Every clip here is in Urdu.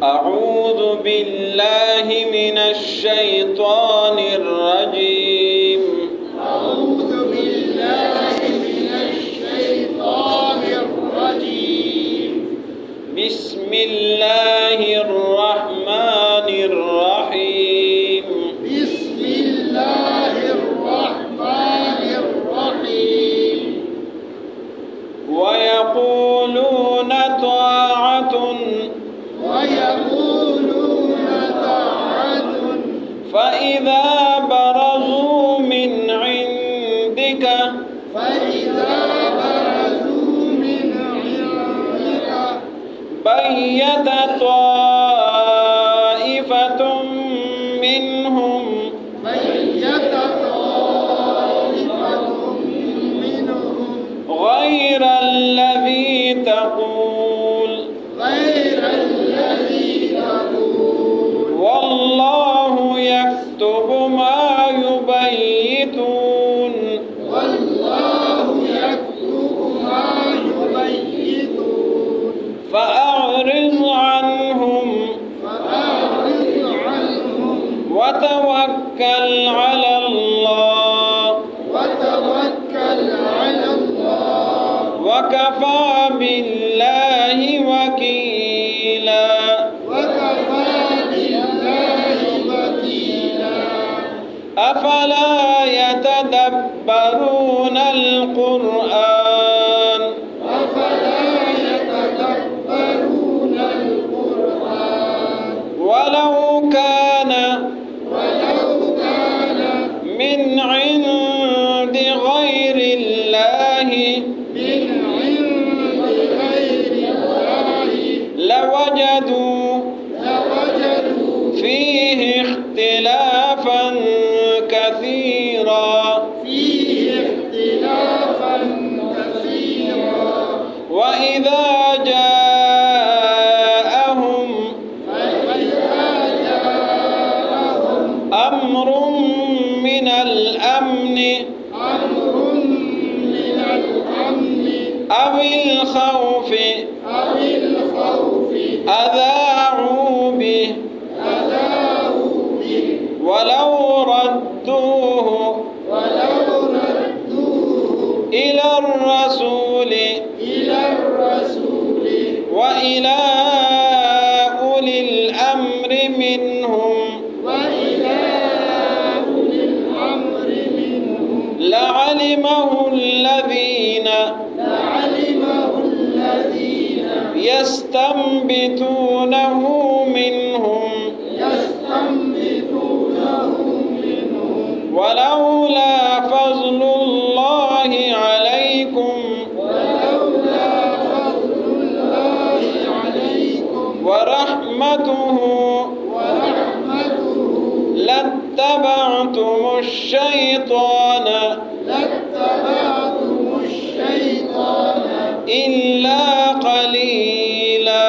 أعوذ بالله من الشيطان الرجيم أعوذ بالله من الشيطان الرجيم بسم الله الرحمن الرحيم بسم الله الرحمن الرحيم ويقولون طاعة ويقولون طاعة فإذا برزوا من عندك فإذا برزوا من عندك بيت طائفة منهم بيت طائفة منهم غير الذي تقول غير الذي تقول والله يكتب ما يبيتون والله يكتب ما يبيتون فأعرض عنهم فأعرض عنهم وتوكل على الله وتوكل على الله وكفى بالله وكيلا وكفى بالله وكيلا أفلا يتدبرون القرآن أفلا يتدبرون القرآن ولو كان من عند غير الله من عند غير الله لوجدوا فيه اختلافا كثيرا وإذا جاءهم أمر من الأمن أو الخوف أذاعوا به ولو ردوه إلى الرسول وإلى أولي الأمر منهم لعلمه الذين يستنبطونه منهم ولولا فضل الله عليكم ورحمته لاتبعتم الشيطان إلا قليلا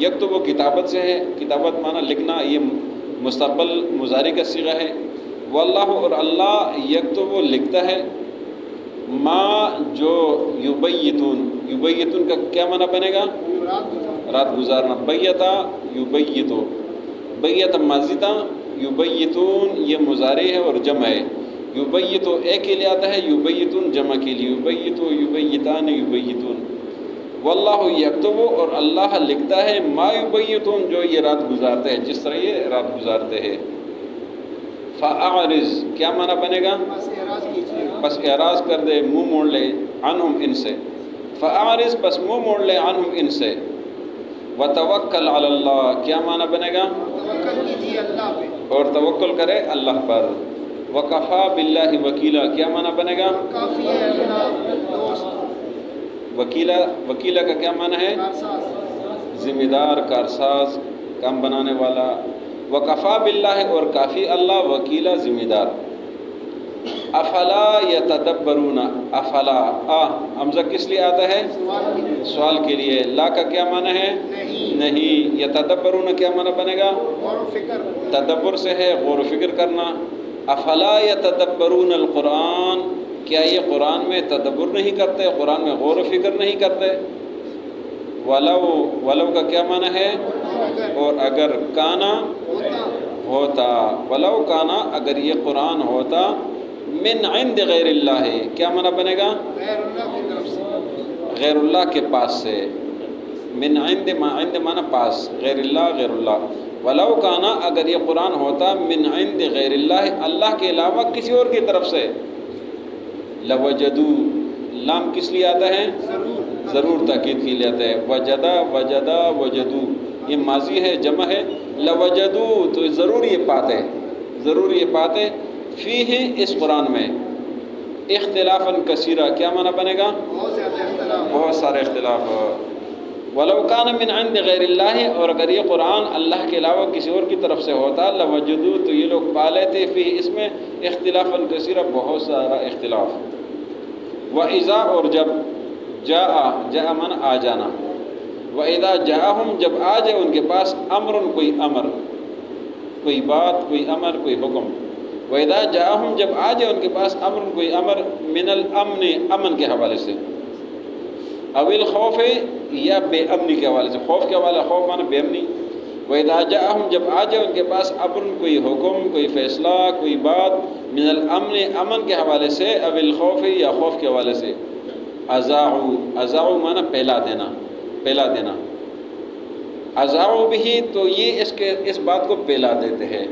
یکتب و کتابت سے ہے، کتابت معنی لکھنا، یہ مستقبل مضارع کا صیغہ ہے۔ واللہ اور اللہ یکتب و لکھتا ہے، ما جو یبیتون، یبیتون کا کیا معنی بنے گا؟ رات گزارنا۔ بیتا یبیتو، بیت ماضی تھا، یبیتون یہ مضارع ہے اور جمع ہے۔ یبیتو ایک کے لیے آتا ہے، یبیتون جمع کے لیے، یبیتو یبیتان یبیتون۔ واللہ یکتب اور اللہ لکھتا ہے، ما یبیتون جو یہ رات گزارتے ہیں، جس طرح یہ رات گزارتے ہیں۔ فاعرض کیا معنی بنے گا؟ بس اعراض کر دے، منہ موڑ لے، عنہم ان سے۔ فاعرض بس منہ موڑ لے، عنہم ان سے۔ وتوکل علی اللہ کیا معنی بنے گا؟ توکل کیجیے اللہ پہ، اور توکل کرے اللہ پر۔ وکفا باللہ وکیلا کیا معنی بنے گا؟ کافی ہے اللہ دوست، وکیلا، وکیلا کا کیا معنی ہے؟ کارساز، ذمہ دار، کارساز، کام بنانے والا۔ وکفا باللہ اور کافی اللہ، وکیلا ذمہ دار۔ افلا یتدبرون، افلا حمزہ کس لیے آتا ہے؟ سوال کے لیے، سوال کے لیے۔ لا کا کیا معنی ہے؟ نہیں، نہیں۔ یتدبرون کیا معنی بنے گا؟ غور و فکر، تدبر سے ہے غور و فکر کرنا۔ افلا یتدبرون القرآن کیا یہ قرآن میں تدبر نہیں کرتے، قرآن میں غور و فکر نہیں کرتے؟ ولو، ولو کا کیا معنی ہے؟ اور اگر کانا ہوتا، ولو کانا اگر یہ قرآن ہوتا، من عند غیر اللہ کیا معنی بنے گا؟ غیر اللہ کی طرف سے، غیر اللہ کے پاس سے۔ من عند، ما عند معنی پاس، غیر اللہ غیر اللہ۔ ولو کانا اگر یہ قرآن ہوتا، من عند غیر اللہ اللہ کے علاوہ کسی اور کی طرف سے، لوجدو لام کس لیے آتا ہے؟ ضرور، ضرور تاکید کے لیے آتا ہے۔ وجدا، وجدا، وجدو یہ ماضی ہے، جمع ہے۔ لوجدو تو ضرور یہ پاتے، ضرور یہ پاتے، فیہ اس قرآن میں، اختلافاً کثیرہ کیا معنی بنے گا؟ بہت زیادہ اختلاف، بہت سارے اختلاف۔ ولو کان من عند غیر اللہ اور اگر یہ قرآن اللہ کے علاوہ کسی اور کی طرف سے ہوتا، لوجدو تو یہ لوگ پا لیتے، فی اس میں اختلافاً کثیرہ بہت سارا اختلاف۔ وَإِذَا اور جب، جاء من آ جانا، وَإِذَا جَاءَهُمْ جب آ جائے ان کے پاس، امر کوئی امر، کوئی بات، کوئی امر، کوئی حکم۔ وَإِذَا جَاءَهُمْ جب آ جائے ان کے پاس، امر کوئی امر، من الامن امن کے حوالے سے، او الخوف یا بے امنی کے حوالے سے، خوف کے حوالے، خوف معنی بے امنی۔ وَإِذَا جَاءَهُمْ جب آ جائے ان کے پاس، امر کوئی حکم، کوئی فیصلہ، کوئی بات، من الامن امن کے حوالے سے، او الخوف یا خوف کے حوالے سے، اذاعوا، اذاعوا معنی پھیلا دینا، پھیلا دینا۔ اذاعوا بھی تو یہ اس بات کو پھیلا دیتے ہیں۔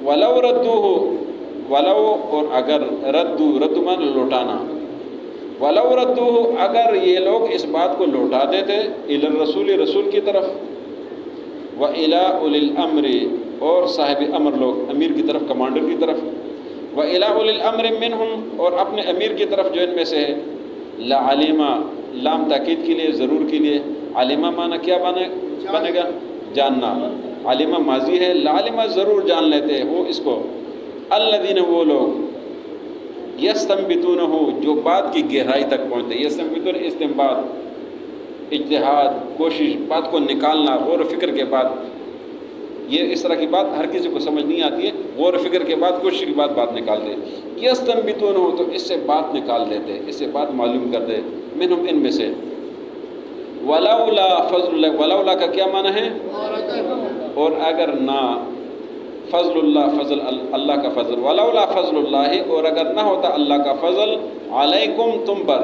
ولو ردوہ، ولو اور اگر، ردو، ردو معنی لوٹانا۔ ولو ردوہ اگر یہ لوگ اس بات کو لوٹا دیتے، الی الرسول رسول کی طرف، وإلی اولی الامر اور صاحب امر لوگ، امیر کی طرف، کمانڈر کی طرف، وإلی اولی الامر منہم اور اپنے امیر کی طرف جو ان میں سے ہے، لعلمہ لام تاکید کے لیے، ضرور کے لیے، علمہ معنی کیا بنے گا؟ جاننا، علمہ ماضی ہے، لعلمہ ضرور جان لیتے ہیں وہ اس کو، الذین وہ لوگ، یستنبتونہ جو بات کی گہرائی تک پہنچتے، یستنبتون استنباط، اجتہاد، کوشش، بات کو نکالنا غور و فکر کے بعد، یہ اس طرح کی بات ہر کسی کو سمجھ نہیں آتی ہے، غور و فکر کے بعد، کوشش کے بعد بات نکالتے، یستنبتونہ تو اس سے بات نکال دیتے، اس سے بات معلوم کرتے، منہم ان میں سے۔ ولولا فضل اللہ، ولولا کا کیا معنی ہے؟ اور اگر نہ، فضل اللہ فضل اللہ کا فضل، ولولا فضل اللہ اور اگر نہ ہوتا اللہ کا فضل، علیکم تم پر،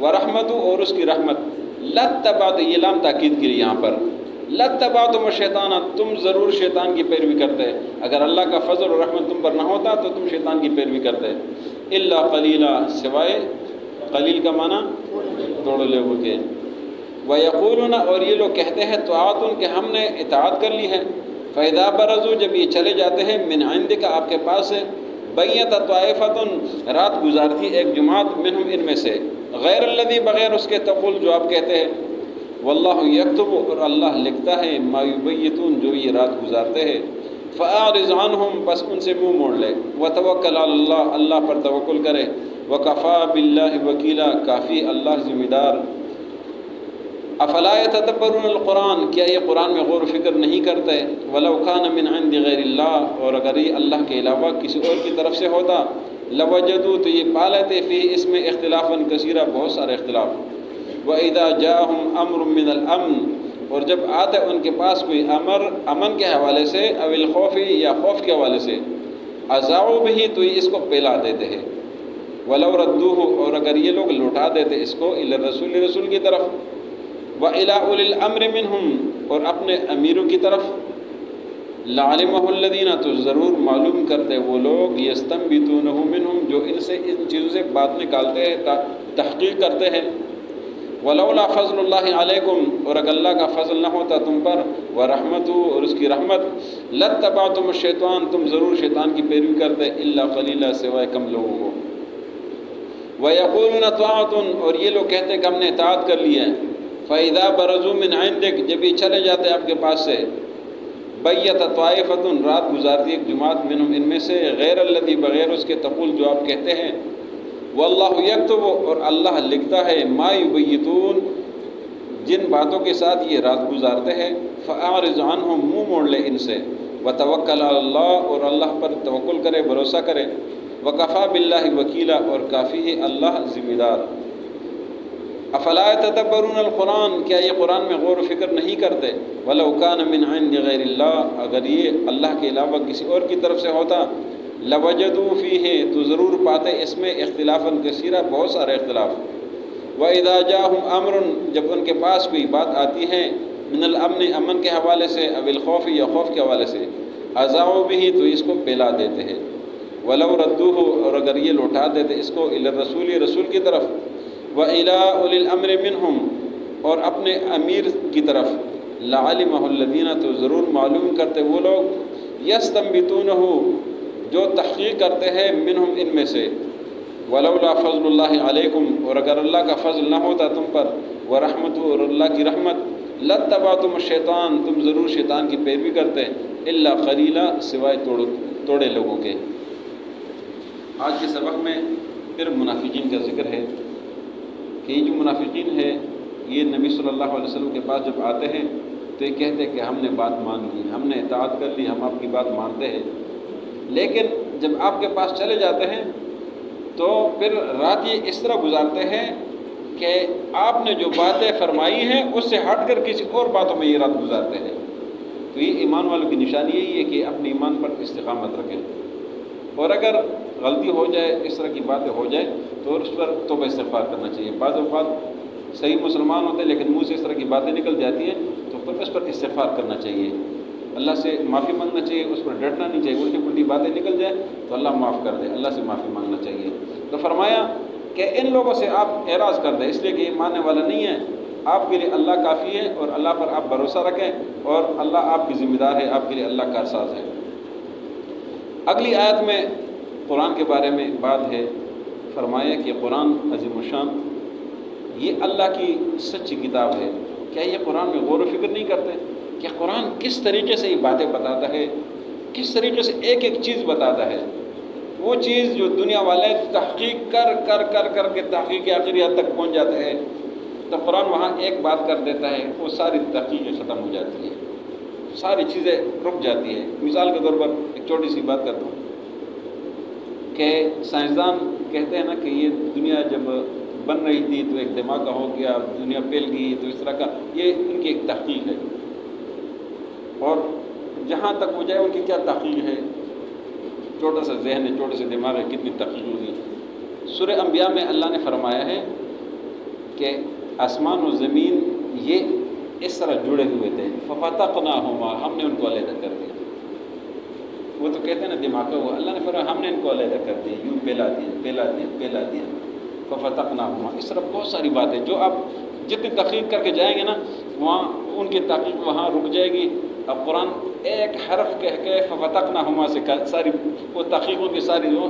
ورحمت اور اس کی رحمت، لتبعت یہ لام تاکید کے لیے یہاں پر، لتبعتم الشیطان تم ضرور شیطان کی پیروی کرتے، اگر اللہ کا فضل اور رحمت تم پر نہ ہوتا تو تم شیطان کی پیروی کرتے، الا قلیلا سوائے، قلیل کا معنی توڑ لے ہو کے، وَيَقُولُونَ اور یہ لوگ کہتے ہیں طاعتن کہ ہم نے اطاعت کر لی ہے، فَإِذَا بَرَزُوا جب یہ چلے جاتے ہیں من عندک آپ کے پاس سے، بَيَّتَ طَائِفَةٌ رات گزارتی ایک جماعت منہم ان میں سے، غیر الذی بغیر اس کے تقول جو آپ کہتے ہیں، واللہ یکتب اور اللہ لکھتا ہے ما یبیتون جو یہ رات گزارتے ہیں، فَأَعْرِضْ عَنْهُمْ بس ان سے منہ موڑ لے، وَتَوَکَّلْ عَلَى اللَّهِ اللہ پر توکل کرے، وَكَفَى بِاللَّهِ وَكِيلًا کافی اللہ ذمہ دار۔ افلا یتدبرون القرآن، کیا یہ قرآن میں غور و فکر نہیں کرتے؟ ولو کان من عند غیر اللہ، اور اگر یہ اللہ کے علاوہ کسی اور کی طرف سے ہوتا، لوجدوا، تو یہ پا لیتے، فی اس میں اختلافاً کثیرہ، بہت سارے اختلاف۔ وَإِذَا جَاءَهُمْ أَمْرٌ مِّنَ الْأَمْنِ، اور جب آتا ہے ان کے پاس کوئی امر امن کے حوالے سے، او الخوف، یا خوف کے حوالے سے، اذاعوا بہ، تو یہ اس کو پھیلا دیتے ہیں۔ وَلَوْ رَدُّوهُ، اور اگر یہ لوگ لوٹا دیتے اس کو، الی الرسول، رسول کی طرف، وَإِلَىٰ أُولِي الْأَمْرِ مِنْهُمْ، اور اپنے امیروں کی طرف، لَعَلِمَهُ الَّذِينَ، تو ضرور معلوم کرتے وہ لوگ، يَسْتَنبِطُونَهُ مِنْهُمْ، جو ان سے ان چیزوں سے بات نکالتے ہیں، تحقیق کرتے ہیں۔ وَلَوْلَا فَضْلُ اللَّهِ عَلَيْكُمْ، اور اگر اللہ کا فضل نہ ہوتا تم پر، وَرَحْمَتُهُ، اور اس کی رحمت، لَاتَّبَعْتُمُ الشَّيْطَانَ، تم ضرور شیطان کی پیروی کرتے، إِلَّا قَلِيلًا، سوائے کم لوگوں کو۔ وَيَقُولُونَ طَاعَةٌ، اور یہ لوگ کہتے ہیں کہ ہم نے اطاعت کر لی ہے، فَإِذَا بَرَزُوا مِنْ عِنْدِكَ، جب یہ چلے جاتے آپ کے پاس سے، بَيَّتَ طَائِفَةٌ، رات گزارتی ایک جماعت، منہم، ان میں سے، غیر الذی، بغیر اس کے، تقول، جو آپ کہتے ہیں، واللہ یکتب، اور اللہ لکھتا ہے، ما یبیتون، جن باتوں کے ساتھ یہ رات گزارتے ہیں، فَأَعْرِضْ عَنْهُمْ، منہ موڑ لے ان سے، وَتَوَکَّلْ عَلَى اللَّهِ، اور اللہ پر توکل کرے، بھروسہ کرے، وَكَفَى بِاللَّهِ وَكِيلًا، اور کافی ہے اللہ ذمہ دار۔ افلا یتدبرون القرآن، کیا یہ قرآن میں غور و فکر نہیں کرتے؟ ولو کان من عند غیر اللہ، اگر یہ اللہ کے علاوہ کسی اور کی طرف سے ہوتا، لوجدوا فیہ، تو ضرور پاتے اس میں اختلافاً کثیرہ، بہت سارے اختلاف۔ وَإِذَا جَاءَهُمْ أَمْرٌ، جب ان کے پاس کوئی بات آتی ہے، من الامن، امن کے حوالے سے، او الخوف، یا خوف کے حوالے سے، اذاعوا بہ، تو اس کو پھیلا دیتے ہیں۔ وَلَوْ رَدُّوهُ، اور اگر یہ لوٹا دیتے اس کو، الی الرسول، رسول کی طرف، وَإِلَىٰ أُولِي الْأَمْرِ مِنْهُمْ، اور اپنے امیر کی طرف، لَعَلِمَهُ الَّذِينَ، تو ضرور معلوم کرتے وہ لوگ، يَسْتَنبِطُونَهُ، جو تحقیق کرتے ہیں، منہم، ان میں سے۔ وَلَوْلَا فَضْلُ اللَّهِ عَلَيْكُمْ، اور اگر اللہ کا فضل نہ ہوتا تم پر، وَرَحْمَتُهُ، اور اللہ کی رحمت، لَاتَّبَعْتُمُ الشَّيْطَانَ، تم ضرور شیطان کی پیروی کرتے، إِلَّا قَلِيلًا، سوائے توڑے لوگوں کے۔ آج کے سبق میں پھر منافقین کا ذکر ہے کہ یہ جو منافقین ہے، یہ نبی صلی اللہ علیہ وسلم کے پاس جب آتے ہیں تو یہ کہتے ہیں کہ ہم نے بات مان لی، ہم نے اطاعت کر لی، ہم آپ کی بات مانتے ہیں، لیکن جب آپ کے پاس چلے جاتے ہیں تو پھر رات یہ اس طرح گزارتے ہیں کہ آپ نے جو باتیں فرمائی ہیں اس سے ہٹ کر کسی اور باتوں میں یہ رات گزارتے ہیں۔ تو یہ ایمان والوں کی نشانی یہی ہے کہ اپنے ایمان پر استقامت رکھیں، اور اگر غلطی ہو جائے، اس طرح کی باتیں ہو جائے تو اس پر توبہ استغفار کرنا چاہیے۔ بعض اوقات صحیح مسلمان ہوتے ہیں لیکن منہ سے اس طرح کی باتیں نکل جاتی ہیں تو پھر اس پر استغفار کرنا چاہیے، اللہ سے معافی مانگنا چاہیے، اس پر ڈرنا نہیں چاہیے۔ الٹی پلٹی باتیں نکل جائیں تو اللہ معاف کر دے، اللہ سے معافی مانگنا چاہیے۔ تو فرمایا کہ ان لوگوں سے آپ اعراض کر دیں، اس لیے کہ یہ ماننے والا نہیں ہے، آپ کے لیے اللہ کافی ہے، اور اللہ پر آپ بھروسہ رکھیں، اور اللہ آپ کی ذمہ دار ہے، آپ کے لیے اللہ کارساز ہے۔ اگلی آیت میں قرآن کے بارے میں بات ہے، فرمایا کہ قرآن عظیم الشان، یہ اللہ کی سچی کتاب ہے۔ کیا یہ قرآن میں غور و فکر نہیں کرتے کہ قرآن کس طریقے سے یہ باتیں بتاتا ہے، کس طریقے سے ایک ایک چیز بتاتا ہے؟ وہ چیز جو دنیا والے تحقیق کر کے تحقیق آخری حد تک پہنچ جاتے ہیں، تو قرآن وہاں ایک بات کر دیتا ہے، وہ ساری تحقیقیں ختم ہو جاتی ہے، ساری چیزیں رک جاتی ہیں۔ مثال کے طور پر ایک چھوٹی سی بات کرتا ہوں کہ سائنسدان کہتے ہیں نا کہ یہ دنیا جب بن رہی تھی تو ایک دھماکہ ہو گیا، دنیا پھیل گئی، تو اس طرح کا یہ ان کی ایک تحقیق ہے، اور جہاں تک وہ جائے ان کی کیا تحقیق ہے، چھوٹا سا ذہن ہے، چھوٹے سے دماغ ہے، کتنی تحقیق ہوگی۔ سورہ انبیاء میں اللہ نے فرمایا ہے کہ آسمان و زمین یہ اس طرح جڑے ہوئے تھے، ففتقناہما، ہم نے ان کو علیحدہ کر دیا۔ وہ تو کہتے ہیں نا دھماکہ ہوا، اللہ نے فرمایا ہم نے ان کو علیحدہ کر دیا، یوں پھیلا دیا، ففتقناہما۔ اس طرح بہت ساری باتیں جو آپ جتنی تحقیق کر کے جائیں گے نا، وہاں ان کی تحقیق وہاں رک جائے گی۔ اب قرآن ایک حرف کہہ کے ففتقناہما سے ساری وہ تحقیقوں کی ساری جو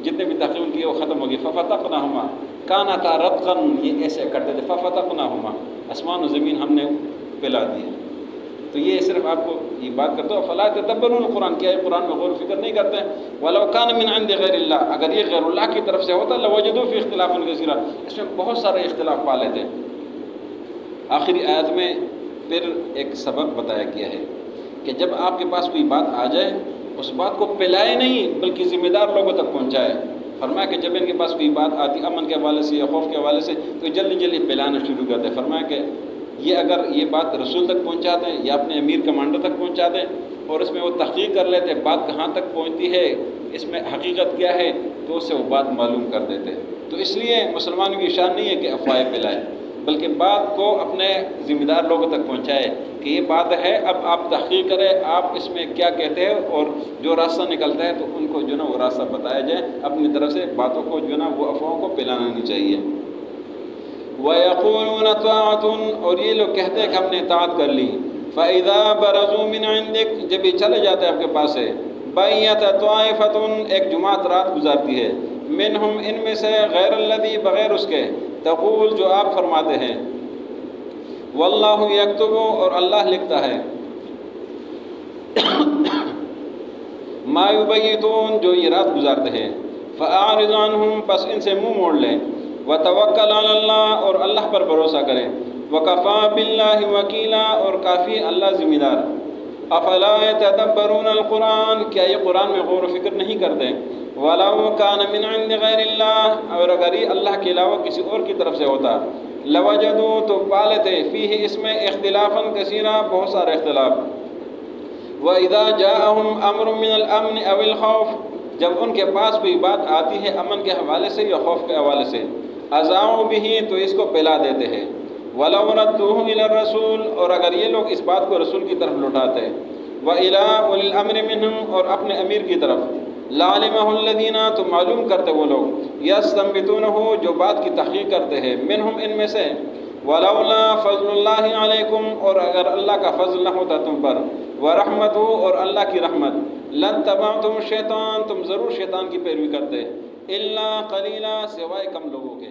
جتنے بھی تحقیق کی وہ ختم ہوگی۔ ففتقناہما کانتا رتقا، یہ ایسے کرتے تھے، ففتقناہما، آسمان و زمین ہم نے پھیلا دیا۔ تو یہ صرف آپ کو یہ بات کرتا ہوں، فلا تدبرون القرآن، کیا یہ قرآن میں غور و فکر نہیں کرتے ہیں؟ ولو کان من عند غیر اللہ، اگر یہ غیر اللہ کی طرف سے ہوتا، لوجدوا فی اختلافا کثیرا، اس میں بہت سارے اختلاف پا لیتے ہیں۔ آخری آیت میں پھر ایک سبق بتایا گیا ہے کہ جب آپ کے پاس کوئی بات آ جائے اس بات کو پھیلائے نہیں بلکہ ذمہ دار لوگوں تک پہنچائے۔ فرمایا کہ جب ان کے پاس کوئی بات آتی امن کے حوالے سے یا خوف کے حوالے سے تو جلدی جلدی پھیلانا شروع کر دیں۔ فرمایا کہ یہ اگر یہ بات رسول تک پہنچا دیں یا اپنے امیر کمانڈر تک پہنچا دیں اور اس میں وہ تحقیق کر لیتے بات کہاں تک پہنچتی ہے، اس میں حقیقت کیا ہے، تو اس سے وہ بات معلوم کر دیتے۔ تو اس لیے مسلمانوں کی شان نہیں ہے کہ افواہیں پھیلائے بلکہ بات کو اپنے ذمہ دار لوگوں تک پہنچائے کہ یہ بات ہے، اب آپ تحقیق کریں آپ اس میں کیا کہتے ہیں، اور جو راستہ نکلتا ہے تو ان کو جو نا وہ راستہ بتایا جائے، اپنی طرف سے باتوں کو جو نا وہ افواہوں کو پھیلانا نہیں چاہیے۔ وَيَقُولُونَ طَاعَةٌ، اور یہ لوگ کہتے ہیں کہ ہم نے اطاعت کر لی۔ فَإِذَا بَرَزُوا مِنْ عِنْدِكَ، جب یہ چلے جاتے ہیں آپ کے پاس سے، بَيَّتَ طَائِفَةٌ، ایک جماعت رات گزارتی ہے، مِنْهُمْ، ان میں سے، غیر الذی، بغیر اس کے، تقول، جو آپ فرماتے ہیں، واللہ یکتب، اور اللہ لکھتا ہے، ما یبیتون، جو یہ رات گزارتے ہیں، فأعرض عنہم، پس ان سے منہ موڑ لیں، وتوکل علی اللہ، اور اللہ پر بھروسہ کریں، وکفی باللہ وکیلا، اور کافی اللہ ذمہ دار۔ افلا یتدبرون القرآن، کیا یہ قرآن میں غور و فکر نہیں کرتے؟ ولو کان من عند غیر اللہ، اور اگر یہ اللہ کے علاوہ کسی اور کی طرف سے ہوتا، لوجدوا، تو پا لیتے، فیہ، اس میں، اختلافا کثیرا، بہت سارے اختلاف۔ وَإِذَا جَاءَهُمْ أَمْرٌ مِّنَ الْأَمْنِ أَوِ الْخَوْفِ، جب ان کے پاس کوئی بات آتی ہے امن کے حوالے سے یا خوف کے حوالے سے، اذاعوا بہ، تو اس کو پھیلا دیتے ہیں، وَلَوْ رَدُّوهُ إِلَى الرَّسُولِ، اور اگر یہ لوگ اس بات کو رسول کی طرف لوٹاتے، وَإِلَىٰ أُولِي الْأَمْرِ مِنْهُمْ، اور اپنے امیر کی طرف، لَعَلِمَهُ الَّذِينَ، تو معلوم کرتے وہ لوگ، يَسْتَنبِطُونَهُ، جو بات کی تحقیق کرتے ہیں، مِنْهُمْ، ان میں سے، وَلَوْلَا فَضْلُ اللَّهِ عَلَيْكُمْ، اور اگر اللہ کا فضل نہ ہوتا تم پر، وَرَحْمَتُهُ، اور اللہ کی رحمت، لَاتَّبَعْتُمُ الشَّيْطَانَ، تم ضرور شیطان کی پیروی کرتے، إِلَّا قَلِيلًا، سوائے کم لوگوں کے۔